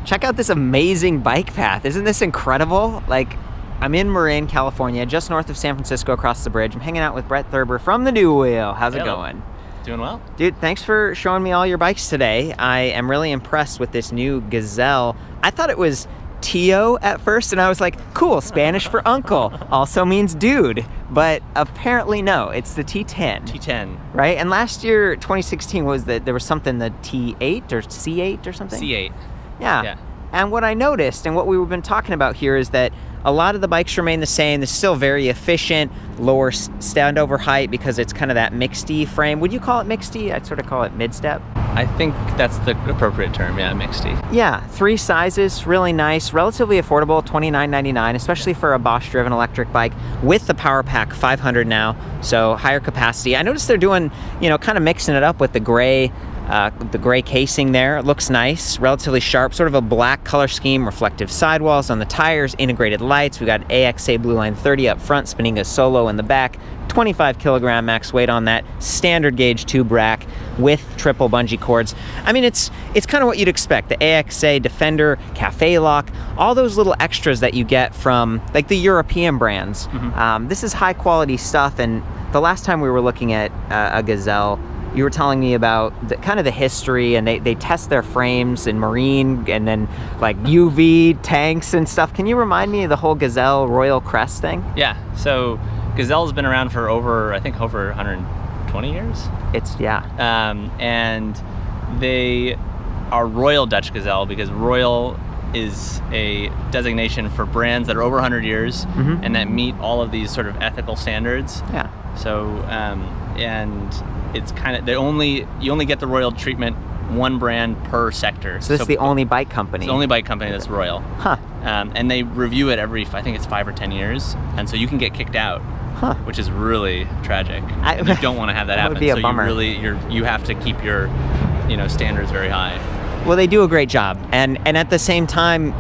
check out this amazing bike path. Isn't this incredible? Like, I'm in Marin, California, just north of San Francisco across the bridge. I'm hanging out with Brett Thurber from the New Wheel. How's it going? Doing well. Dude, thanks for showing me all your bikes today. I am really impressed with this new Gazelle. I thought it was Tio at first, and I was like, cool, Spanish for uncle, also means dude. But apparently no, it's the T10. T10. Right? And last year, 2016, was that there was something, the T8 or C8 or something? C8. Yeah. And what I noticed, and what we've been talking about here, is that a lot of the bikes remain the same. They're still very efficient, lower standover height because it's kind of that mixedy frame. Would you call it mixedy? I'd sort of call it mid-step. I think that's the appropriate term, yeah, mixedy. Yeah, 3 sizes, really nice, relatively affordable, $29.99, especially for a Bosch-driven electric bike with the Power Pack 500 now, so higher capacity. I noticed they're doing, kind of mixing it up with the gray casing there. It looks nice, relatively sharp, sort of a black color scheme, reflective sidewalls on the tires, integrated lights. We got AXA Blue Line 30 up front, spinning a solo in the back, 25 kilogram max weight on that, standard gauge tube rack with triple bungee cords. I mean, it's kind of what you'd expect. The AXA Defender, Cafe Lock, all those little extras that you get from like the European brands. Mm-hmm. This is high quality stuff, and the last time we were looking at a Gazelle, you were telling me about kind of the history, and they test their frames in marine and then like UV tanks and stuff. Can you remind me of the whole Gazelle Royal Crest thing? Yeah, so Gazelle's been around for over 120 years. And they are Royal Dutch Gazelle because Royal is a designation for brands that are over 100 years mm-hmm. and that meet all of these sort of ethical standards. Yeah. So, and it's kind of, you only get the Royal treatment, one brand per sector. So this is the only bike company? It's the only bike company that's Royal. Huh. And they review it every, I think it's 5 or 10 years. And so you can get kicked out, which is really tragic. And you don't want to have that happen. Would be a bummer. You have to keep your, standards very high. Well, they do a great job. And at the same time,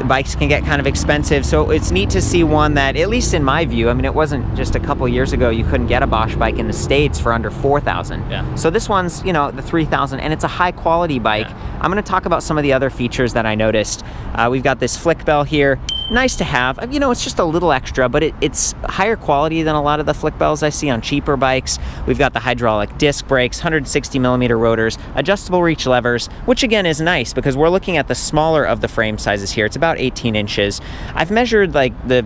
bikes can get kind of expensive, so it's neat to see one that, at least in my view, I mean, it wasn't just a couple years ago you couldn't get a Bosch bike in the States for under $4,000. Yeah. So this one's, the $3,000, and it's a high quality bike. Yeah. I'm going to talk about some of the other features that I noticed. We've got this flick bell here. Nice to have. It's just a little extra, but it's higher quality than a lot of the flick bells I see on cheaper bikes. We've got the hydraulic disc brakes, 160 millimeter rotors, adjustable reach levers, which again is nice because we're looking at the smaller of the frame sizes here. It's about 18 inches. I've measured like the,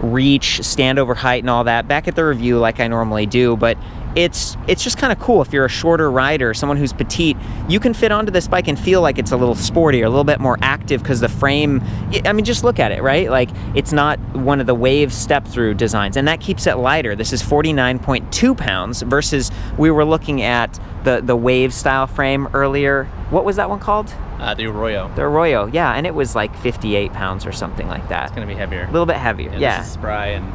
reach, standover height and all that back at the review like I normally do, but it's just kind of cool. If you're a shorter rider, someone who's petite, you can fit onto this bike and feel like it's a little sportier, a little bit more active because the frame, I mean, just look at it, right? Like, it's not one of the Wave step-through designs, and that keeps it lighter. This is 49.2 pounds versus we were looking at the Wave style frame earlier. What was that one called? The Arroyo. The Arroyo, yeah, and it was like 58 pounds or something like that. It's going to be heavier. A little bit heavier, yeah. This is spry and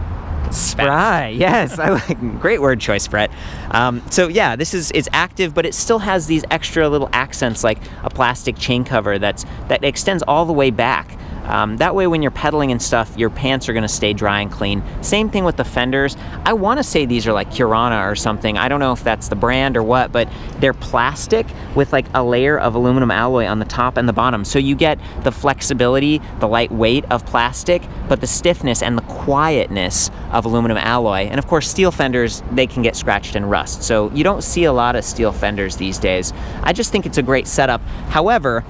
spry, yes. I like, great word choice, Brett. So yeah, it's active, but it still has these extra little accents like a plastic chain cover that extends all the way back. That way when you're pedaling and stuff, your pants are going to stay dry and clean. Same thing with the fenders. I want to say these are like Curana or something. I don't know if that's the brand or what, but they're plastic with like a layer of aluminum alloy on the top and the bottom. So you get the flexibility, the light weight of plastic, but the stiffness and the quietness of aluminum alloy. And of course, steel fenders, they can get scratched and rust. So you don't see a lot of steel fenders these days. I just think it's a great setup. However,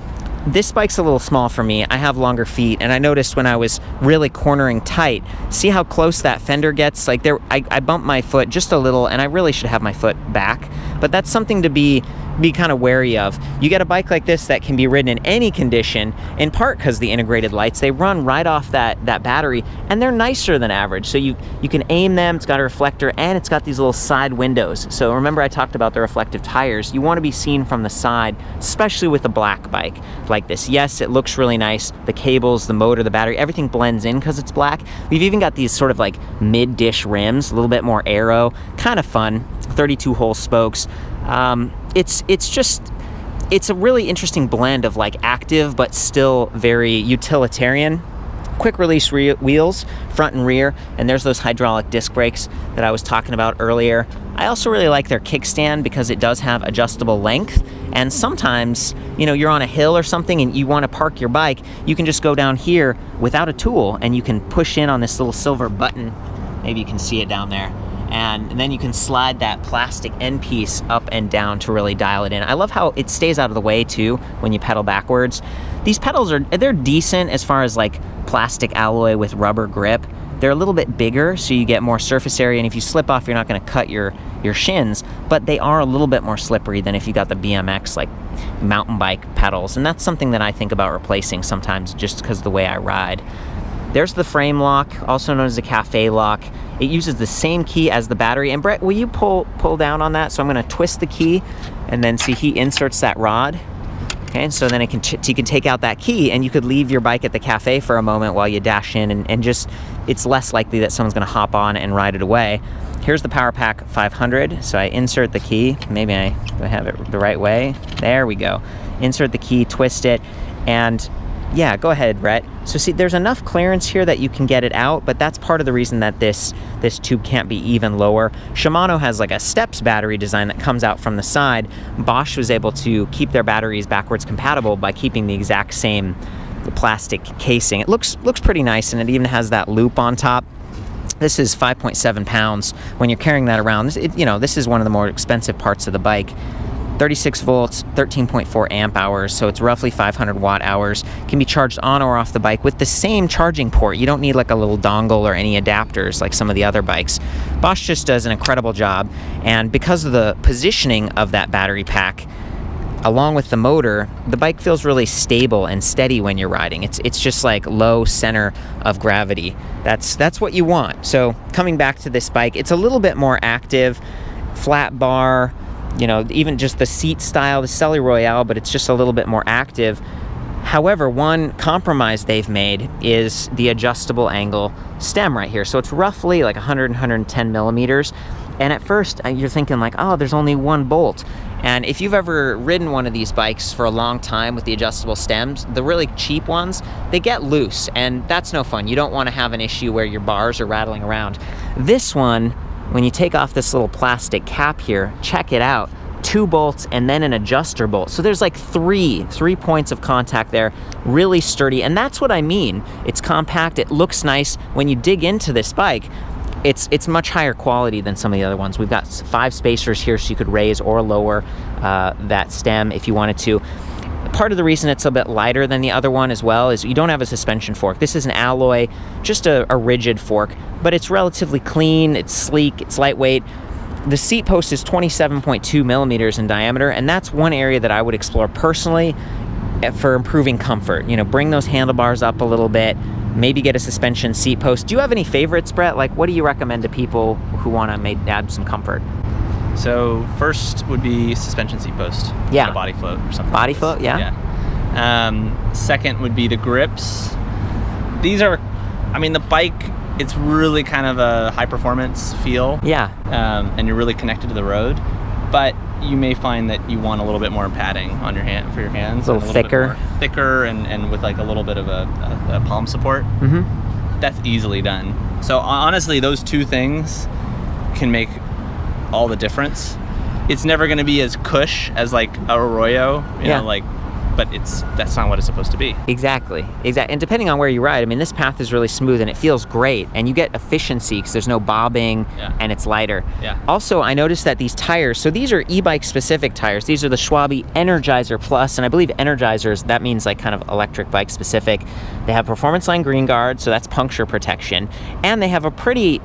this bike's a little small for me. I have longer feet, and I noticed when I was really cornering tight, see how close that fender gets? Like I bumped my foot just a little, and I really should have my foot back, but that's something to be kind of wary of. You get a bike like this that can be ridden in any condition, in part because the integrated lights, they run right off that battery, and they're nicer than average. So you can aim them, it's got a reflector, and it's got these little side windows. So remember I talked about the reflective tires. You want to be seen from the side, especially with a black bike like this. Yes, it looks really nice. The cables, the motor, the battery, everything blends in because it's black. We've even got these sort of like mid-dish rims, a little bit more aero, kind of fun, 32-hole spokes. It's a really interesting blend of like active but still very utilitarian. Quick release wheels, front and rear, and there's those hydraulic disc brakes that I was talking about earlier. I also really like their kickstand because it does have adjustable length, And sometimes, you know, you're on a hill or something and you want to park your bike, you can just go down here without a tool and you can push in on this little silver button. Maybe you can see it down there. And then you can slide that plastic end piece up and down to really dial it in. I love how it stays out of the way too when you pedal backwards. These pedals they're decent as far as like plastic alloy with rubber grip. They're a little bit bigger, so you get more surface area, and if you slip off, you're not going to cut your shins, but they are a little bit more slippery than if you got the BMX, like mountain bike pedals, and that's something that I think about replacing sometimes just because of the way I ride. There's the frame lock, also known as the cafe lock. It uses the same key as the battery, and Brett, will you pull down on that? So I'm going to twist the key, and then see, he inserts that rod. Okay, so then you can take out that key and you could leave your bike at the cafe for a moment while you dash in and just, it's less likely that someone's gonna hop on and ride it away. Here's the Power Pack 500. So I insert the key, maybe I have it the right way. There we go. Insert the key, twist it, and yeah, go ahead, Brett. So see, there's enough clearance here that you can get it out, but that's part of the reason that this tube can't be even lower. Shimano has like a steps battery design that comes out from the side. Bosch was able to keep their batteries backwards compatible by keeping the exact same plastic casing. It looks pretty nice, and it even has that loop on top. This is 5.7 pounds. When you're carrying that around, this is one of the more expensive parts of the bike. 36 volts, 13.4 amp hours, so it's roughly 500 watt hours. Can be charged on or off the bike with the same charging port. You don't need like a little dongle or any adapters like some of the other bikes. Bosch just does an incredible job, and because of the positioning of that battery pack, along with the motor, the bike feels really stable and steady when you're riding. It's just like low center of gravity. That's what you want. So coming back to this bike, it's a little bit more active, flat bar, you know, even just the seat style, the Selle Royale, but it's just a little bit more active. However, one compromise they've made is the adjustable angle stem right here. So it's roughly like 110 millimeters. And at first you're thinking like, oh, there's only one bolt. And if you've ever ridden one of these bikes for a long time with the adjustable stems, the really cheap ones, they get loose, and that's no fun. You don't want to have an issue where your bars are rattling around. This one, when you take off this little plastic cap here, check it out. 2 bolts and then an adjuster bolt. So there's like three points of contact there, really sturdy. And that's what I mean. It's compact, it looks nice. When you dig into this bike, it's much higher quality than some of the other ones. We've got 5 spacers here, so you could raise or lower that stem if you wanted to. Part of the reason it's a bit lighter than the other one as well is you don't have a suspension fork. This is an alloy, just a rigid fork, but it's relatively clean, it's sleek, it's lightweight. The seat post is 27.2 millimeters in diameter, and that's one area that I would explore personally for improving comfort. You know, bring those handlebars up a little bit, maybe get a suspension seat post. Do you have any favorites, Brett? Like, what do you recommend to people who want to add some comfort? So first would be suspension seat post. Yeah. A body float or something. Body float, yeah. Second would be the grips. These are, I mean, the bike, it's really kind of a high performance feel. Yeah. And you're really connected to the road. But you may find that you want a little bit more padding on your hand for your hands. A little thicker. Thicker and with like a little bit of a palm support. Mm-hmm. That's easily done. So honestly, those two things can make all the difference. It's never going to be as cush as like a Arroyo, you know, like, but that's not what it's supposed to be. Exactly. And depending on where you ride, I mean, this path is really smooth and it feels great, and you get efficiency because there's no bobbing and it's lighter. Yeah. Also, I noticed that these tires, so these are e-bike specific tires. These are the Schwalbe Energizer Plus, and I believe Energizers, that means like kind of electric bike specific. They have Performance Line Green Guard, so that's puncture protection, and they have a pretty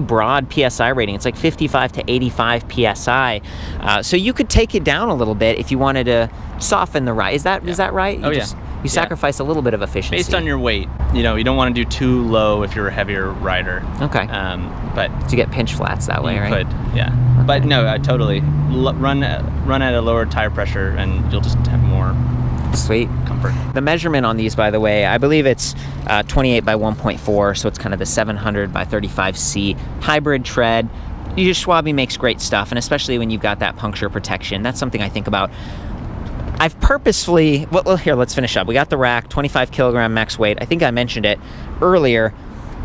broad PSI rating. It's like 55 to 85 PSI. So you could take it down a little bit if you wanted to soften the ride. Is that right? You sacrifice a little bit of efficiency. Based on your weight. You know, you don't want to do too low if you're a heavier rider. Okay. But to get pinch flats that way, right? You could, yeah. Okay. But no, totally. Run at a lower tire pressure and you'll just have more sweet comfort. The measurement on these, by the way, I believe it's 28 by 1.4, so it's kind of the 700 by 35C hybrid tread. Schwalbe makes great stuff, and especially when you've got that puncture protection. That's something I think about. I've purposefully, well, here, let's finish up. We got the rack, 25 kilogram max weight. I think I mentioned it earlier.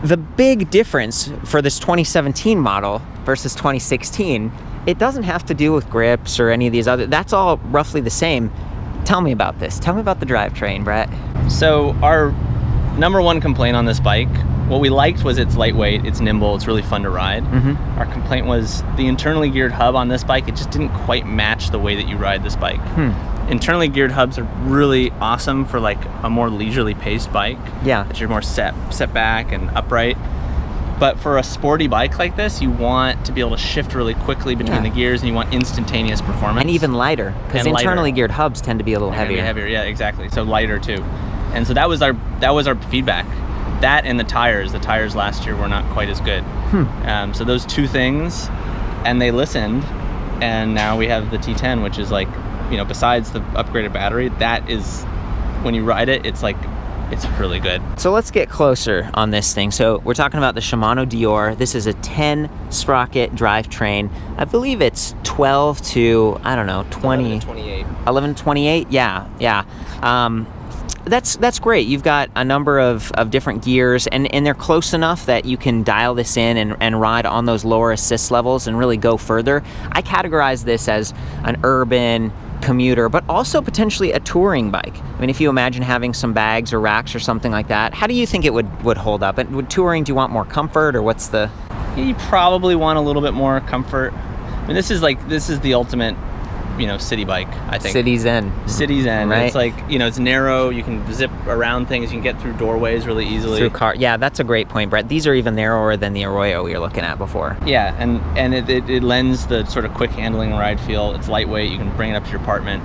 The big difference for this 2017 model versus 2016 it doesn't have to do with grips or any of these other, that's all roughly the same. Tell me about this. Tell me about the drivetrain, Brett. So our number one complaint on this bike, what we liked was it's lightweight, it's nimble, it's really fun to ride. Our complaint was the internally geared hub on this bike, it just didn't quite match the way that you ride this bike. Internally geared hubs are really awesome for like a more leisurely paced bike. Yeah. That you're more set back and upright. But for a sporty bike like this, you want to be able to shift really quickly between the gears, and you want instantaneous performance. And even lighter, because internally geared hubs tend to be a little heavier. Heavier, yeah, exactly. So lighter too. And so that was our feedback. That and the tires last year were not quite as good. So those two things, and they listened, and now we have the T10, which is like, you know, besides the upgraded battery, that is, when you ride it, it's like, it's really good. So let's get closer on this thing. So we're talking about the Shimano Dior. This is a 10 sprocket drivetrain. I believe it's 12 to, I don't know, 20. 11 to 28. 11 to 28, yeah. That's great. You've got a number of different gears, and they're close enough that you can dial this in and ride on those lower assist levels and really go further. I categorize this as an urban commuter, but also potentially a touring bike. I mean, if you imagine having some bags or racks or something like that, how do you think it would hold up? And with touring, do you want more comfort, or what's the... You probably want a little bit more comfort. I mean, this is the ultimate, you know, city bike, I think. CityZen. CityZen. Right? It's like, you know, it's narrow. You can zip around things. You can get through doorways really easily. Through car. Yeah, that's a great point, Brett. These are even narrower than the Arroyo we were looking at before. Yeah, and it lends the sort of quick handling ride feel. It's lightweight. You can bring it up to your apartment,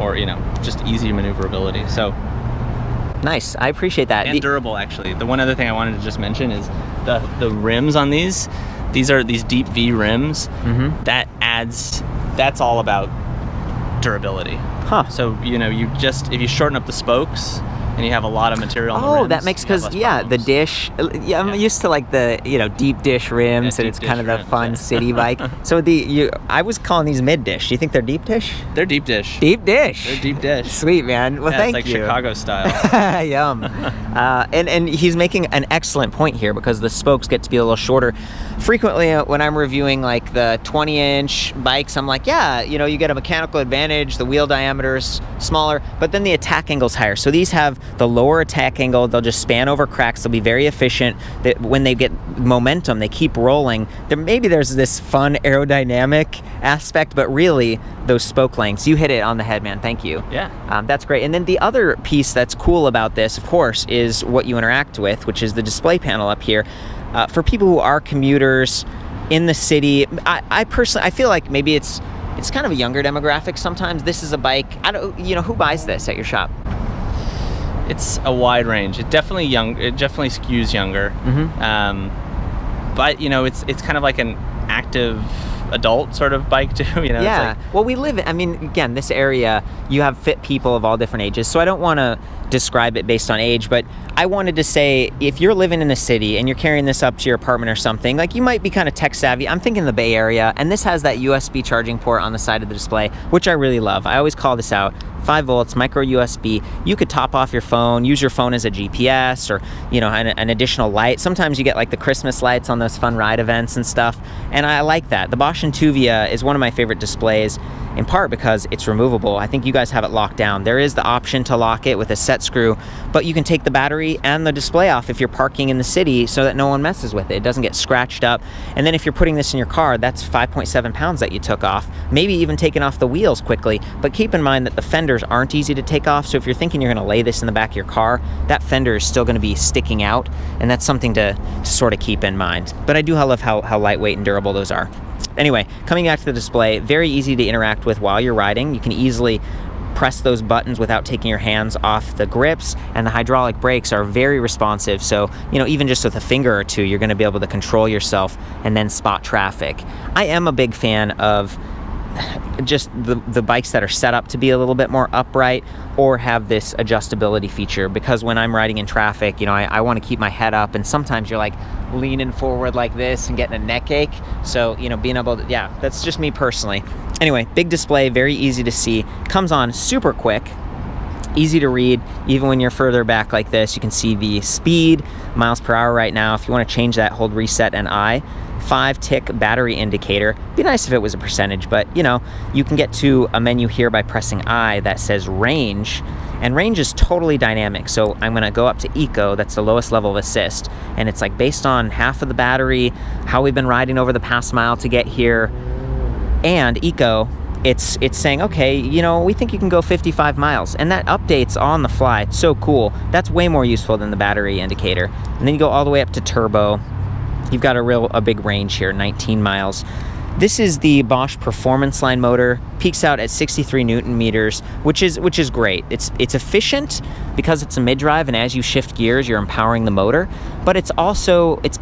or, you know, just easy maneuverability. So nice. I appreciate that. And durable, actually. The one other thing I wanted to just mention is the rims on these. These are these deep V rims. That's all about durability. So, you know, if you shorten up the spokes and you have a lot of material on the rims, that makes, because the dish, I'm used to like the, you know, deep dish rims, and it's kind of the fun city bike. So I was calling these mid dish. Do you think they're deep dish? They're deep dish. Deep dish. They're deep dish. Sweet, man. Well, thank you. It's you. like Chicago style. Yum. And he's making an excellent point here, because the spokes get to be a little shorter. Frequently, when I'm reviewing like the 20-inch bikes, I'm like, yeah, you know, you get a mechanical advantage, the wheel diameter's smaller, but then the attack angle's higher. So these have the lower attack angle, they'll just span over cracks, they'll be very efficient. When they get momentum, they keep rolling. Maybe there's this fun aerodynamic aspect, but really, those spoke lengths, you hit it on the head, man. Thank you. Yeah. That's great. And then the other piece that's cool about this, of course, is what you interact with, which is the display panel up here. For people who are commuters in the city, I personally, I feel like maybe it's kind of a younger demographic sometimes. This is a bike, who buys this at your shop? It's a wide range. It definitely skews younger. But, you know, it's kind of like an active adult sort of bike too, you know? Yeah. It's like, well, we live in, I mean, again, this area, you have fit people of all different ages, so I don't want to describe it based on age, but I wanted to say, if you're living in a city and you're carrying this up to your apartment or something, like, you might be kind of tech savvy. I'm thinking the Bay Area, and this has that USB charging port on the side of the display, which I really love. I always call this out. 5 volts, micro USB. You could top off your phone, use your phone as a GPS, or, you know, an additional light. Sometimes you get like the Christmas lights on those fun ride events and stuff, and I like that. The Bosch Intuvia is one of my favorite displays, in part because it's removable. I think you guys have it locked down. There is the option to lock it with a set screw, but you can take the battery and the display off if you're parking in the city so that no one messes with it. It doesn't get scratched up. And then if you're putting this in your car, that's 5.7 pounds that you took off, maybe even taking off the wheels quickly. But keep in mind that the fenders aren't easy to take off, so if you're thinking you're going to lay this in the back of your car, that fender is still going to be sticking out, and that's something to sort of keep in mind. But I do love how lightweight and durable those are. Anyway, coming back to the display, very easy to interact with while you're riding. You can easily press those buttons without taking your hands off the grips, and the hydraulic brakes are very responsive, so, you know, even just with a finger or two, you're going to be able to control yourself and then spot traffic. I am a big fan of just the bikes that are set up to be a little bit more upright or have this adjustability feature, because when I'm riding in traffic, you know, I want to keep my head up, and sometimes you're like leaning forward like this and getting a neck ache. So, you know, being able to, yeah, that's just me personally. Anyway, big display, very easy to see, comes on super quick, easy to read. Even when you're further back like this, you can see the speed, miles per hour right now. If you want to change that, hold reset and I. 5-tick battery indicator. Be nice if it was a percentage, but you know, you can get to a menu here by pressing I that says range, and range is totally dynamic. So I'm gonna go up to Eco, that's the lowest level of assist, and it's like based on half of the battery, how we've been riding over the past mile to get here, and Eco, it's saying, okay, you know, we think you can go 55 miles, and that updates on the fly. It's so cool. That's way more useful than the battery indicator. And then you go all the way up to turbo. You've got a big range here, 19 miles. This is the Bosch Performance Line motor, peaks out at 63 Newton meters, which is great. It's efficient because it's a mid-drive, and as you shift gears, you're empowering the motor, but it's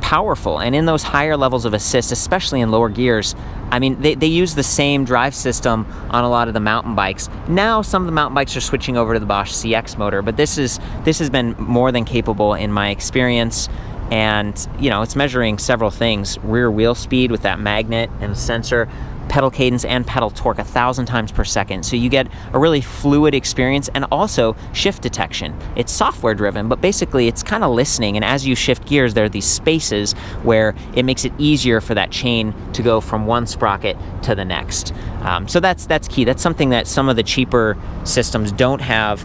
powerful. And in those higher levels of assist, especially in lower gears, I mean, they use the same drive system on a lot of the mountain bikes. Now, some of the mountain bikes are switching over to the Bosch CX motor, but this has been more than capable in my experience. And you know, it's measuring several things: rear wheel speed with that magnet and sensor, pedal cadence and pedal torque 1,000 times per second. So you get a really fluid experience, and also shift detection. It's software driven, but basically it's kind of listening, and as you shift gears, there are these spaces where it makes it easier for that chain to go from one sprocket to the next. So that's key. That's something that some of the cheaper systems don't have.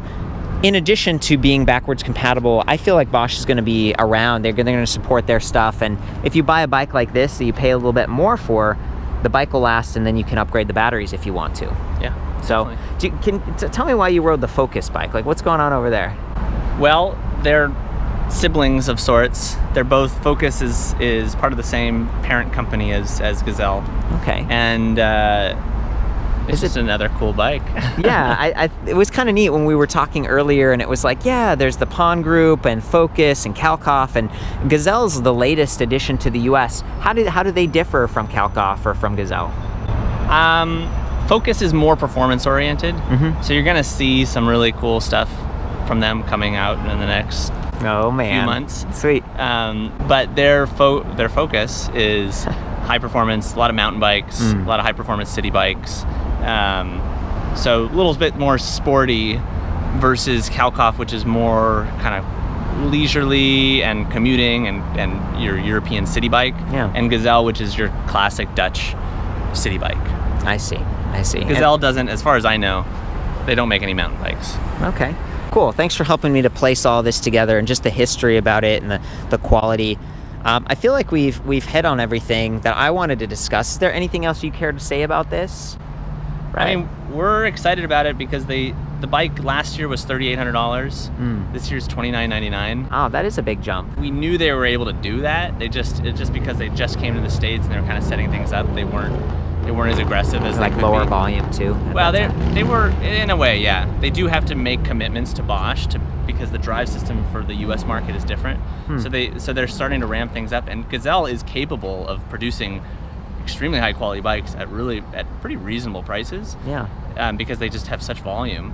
In addition to being backwards compatible, I feel like Bosch is going to be around. They're going to support their stuff, and if you buy a bike like this that you pay a little bit more for, the bike will last, and then you can upgrade the batteries if you want to. Yeah. So, tell me why you rode the Focus bike. Like, what's going on over there? Well, they're siblings of sorts. They're both, Focus is part of the same parent company as Gazelle. Okay. And it's just another cool bike. Yeah, it was kind of neat when we were talking earlier, and it was like, yeah, there's the Pawn Group and Focus and Kalkoff, and Gazelle's the latest addition to the US. How do they differ from Kalkoff or from Gazelle? Focus is more performance oriented, so you're gonna see some really cool stuff from them coming out in the next few months. Sweet. But their focus is high performance, a lot of mountain bikes, a lot of high performance city bikes. So a little bit more sporty versus Kalkoff, which is more kind of leisurely and commuting and your European city bike. Yeah. And Gazelle, which is your classic Dutch city bike. I see. Gazelle doesn't, as far as I know, they don't make any mountain bikes. Okay. Cool. Thanks for helping me to place all this together and just the history about it and the quality. I feel like we've hit on everything that I wanted to discuss. Is there anything else you care to say about this? Right. I mean, we're excited about it because the bike last year was $3,800. This year's $2,999. Oh, that is a big jump. We knew they were able to do that. It's just because they just came to the States and they were kind of setting things up. They weren't as aggressive as like they could lower be. Volume too. Well, they were in a way, yeah. They do have to make commitments to Bosch because the drive system for the U.S. market is different. So they're starting to ramp things up, and Gazelle is capable of producing extremely high quality bikes at pretty reasonable prices. Yeah. Because they just have such volume,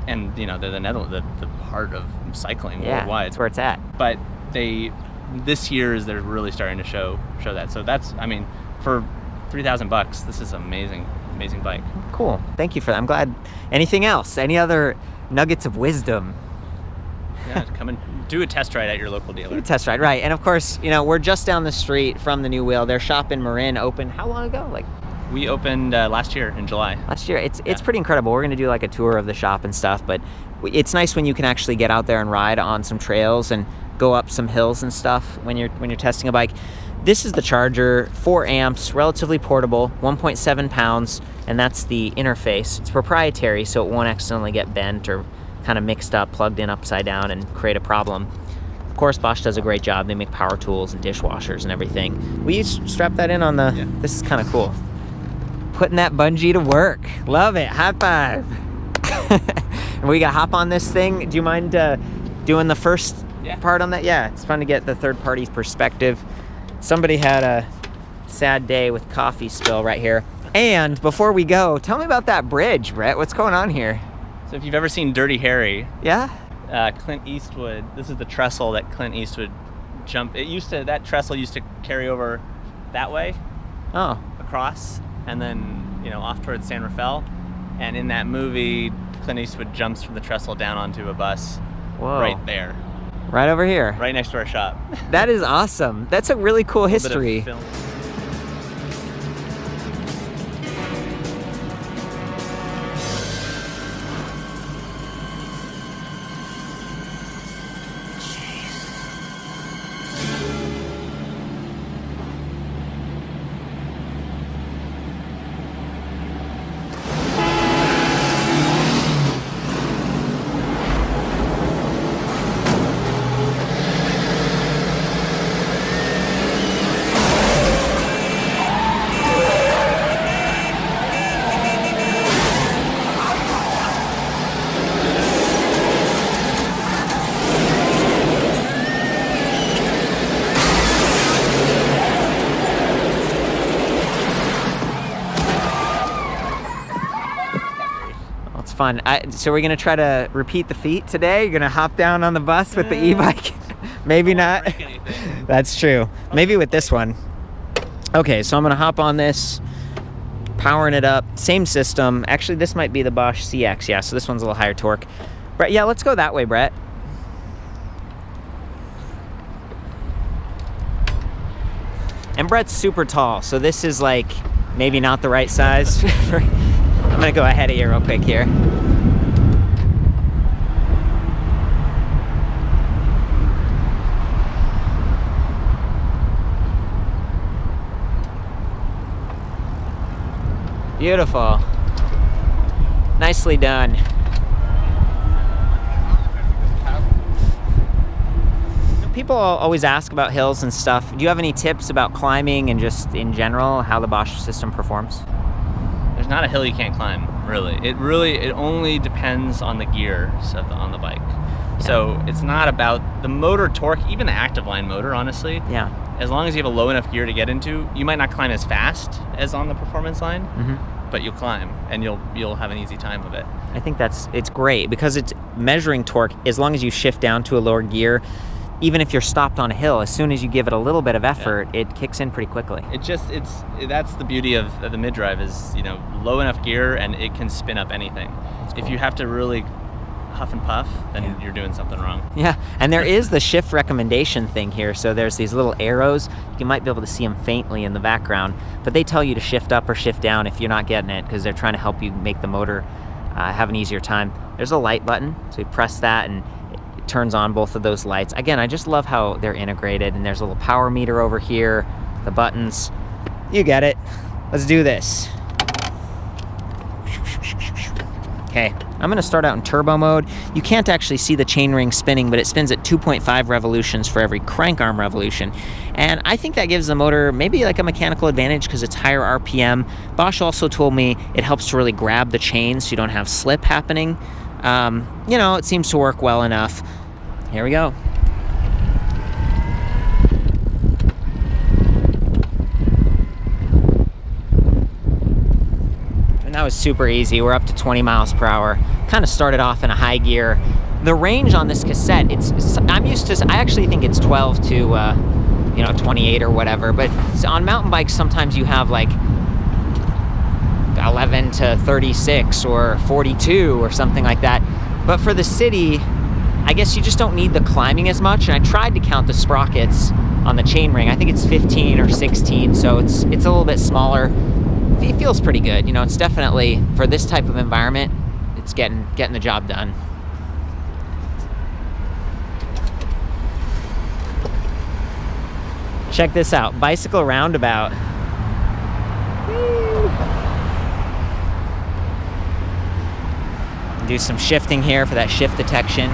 and you know they're the heart of cycling worldwide. That's where it's at. But this year they're really starting to show that. So that's, I mean, for $3,000, this is an amazing bike. Cool. Thank you for that. I'm glad. Anything else? Any other nuggets of wisdom? Yeah, come and do a test ride at your local dealer. Do a test ride, right. And of course, you know, we're just down the street from the New Wheel. Their shop in Marin opened how long ago? We opened last year in July. Last year. It's pretty incredible. We're going to do like a tour of the shop and stuff, but it's nice when you can actually get out there and ride on some trails and go up some hills and stuff when you're testing a bike. This is the charger, 4 amps, relatively portable, 1.7 pounds, and that's the interface. It's proprietary, so it won't accidentally get bent or kind of mixed up, plugged in upside down and create a problem. Of course, Bosch does a great job. They make power tools and dishwashers and everything. Will you strap that in on the... Yeah. This is kind of cool. Putting that bungee to work. Love it. High five. And we got to hop on this thing. Do you mind doing the first part on that? Yeah, it's fun to get the third party's perspective. Somebody had a sad day with coffee spill right here. And before we go, tell me about that bridge, Brett. What's going on here? So if you've ever seen Dirty Harry, Clint Eastwood, this is the trestle that Clint Eastwood jumped. That trestle used to carry over that way, across, and then, you know, off towards San Rafael. And in that movie, Clint Eastwood jumps from the trestle down onto a bus. Whoa. Right there. Right over here. Right next to our shop. That is awesome. That's a really cool history. Bit of film. fun. So we're gonna try to repeat the feat today. You're gonna hop down on the bus with the e-bike. Maybe not. Break anything. That's true. Maybe with this one. Okay, so I'm gonna hop on this, powering it up. Same system. Actually, this might be the Bosch CX. Yeah, so this one's a little higher torque. Brett, yeah, let's go that way, Brett. And Brett's super tall, so this is like maybe not the right size. I'm gonna go ahead of you real quick here. Beautiful. Nicely done. People always ask about hills and stuff. Do you have any tips about climbing and just in general how the Bosch system performs? There's not a hill you can't climb, really. It only depends on the gears on the bike. Yeah. So it's not about the motor torque, even the active line motor, honestly. Yeah. As long as you have a low enough gear to get into, you might not climb as fast as on the performance line, but you'll climb and you'll have an easy time of it. I think it's great because it's measuring torque. As long as you shift down to a lower gear, even if you're stopped on a hill, as soon as you give it a little bit of effort, it kicks in pretty quickly. That's the beauty of the mid-drive is, low enough gear and it can spin up anything. Cool. If you have to really huff and puff, then you're doing something wrong. Yeah, and there is the shift recommendation thing here. So there's these little arrows. You might be able to see them faintly in the background, but they tell you to shift up or shift down if you're not getting it because they're trying to help you make the motor have an easier time. There's a light button, so you press that and turns on both of those lights. Again, I just love how they're integrated, and there's a little power meter over here, the buttons. You get it. Let's do this. Okay, I'm gonna start out in turbo mode. You can't actually see the chainring spinning, but it spins at 2.5 revolutions for every crank arm revolution. And I think that gives the motor maybe like a mechanical advantage because it's higher RPM. Bosch also told me it helps to really grab the chain so you don't have slip happening. It seems to work well enough. Here we go. And that was super easy. We're up to 20 miles per hour. Kind of started off in a high gear. The range on this cassette, I actually think it's 12 to 28 or whatever, but on mountain bikes sometimes you have like 11 to 36 or 42 or something like that. But for the city, I guess you just don't need the climbing as much. And I tried to count the sprockets on the chainring. I think it's 15 or 16, so it's a little bit smaller. It feels pretty good. It's definitely, for this type of environment, it's getting the job done. Check this out, bicycle roundabout. Do some shifting here for that shift detection.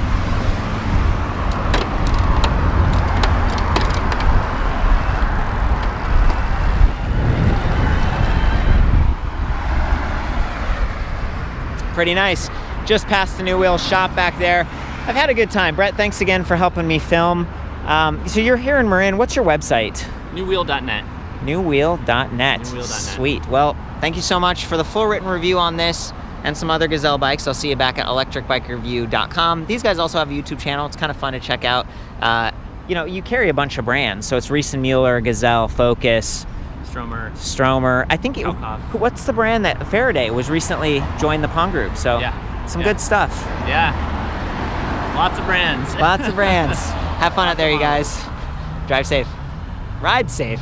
Pretty nice. Just past the New Wheel shop back there. I've had a good time. Brett, thanks again for helping me film. So you're here in Marin. What's your website? Newwheel.net. Newwheel.net. Sweet. Well, thank you so much for the full written review on this and some other Gazelle bikes. I'll see you back at electricbikereview.com. These guys also have a YouTube channel. It's kind of fun to check out. You carry a bunch of brands. So it's Reese & Mueller, Gazelle, Focus, Stromer. I think what's the brand that Faraday was recently joined the Pong Group? So some good stuff. Yeah. Lots of brands. Lots of brands. Have fun out there, you guys. Drive safe. Ride safe.